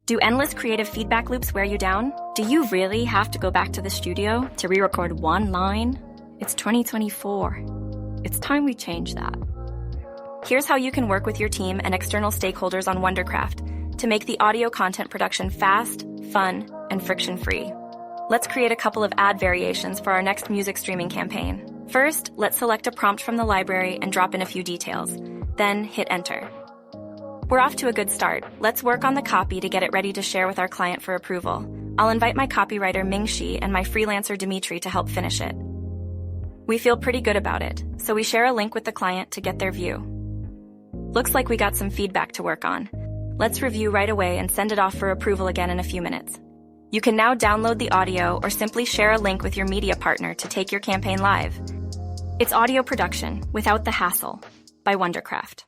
Do endless creative feedback loops wear you down? Do you really have to go back to the studio to re-record one line? It's 2024. It's time we change that. Here's how you can work with your team and external stakeholders on Wondercraft to make the audio content production fast, fun, and friction-free. Let's create a couple of ad variations for our next music streaming campaign. First, let's select a prompt from the library and drop in a few details. Then hit enter. We're off to a good start. Let's work on the copy to get it ready to share with our client for approval. I'll invite my copywriter Mingxi and my freelancer Dimitri to help finish it. We feel pretty good about it, so we share a link with the client to get their view. Looks like we got some feedback to work on. Let's review right away and send it off for approval again in a few minutes. You can now download the audio or simply share a link with your media partner to take your campaign live. It's audio production without the hassle by Wondercraft.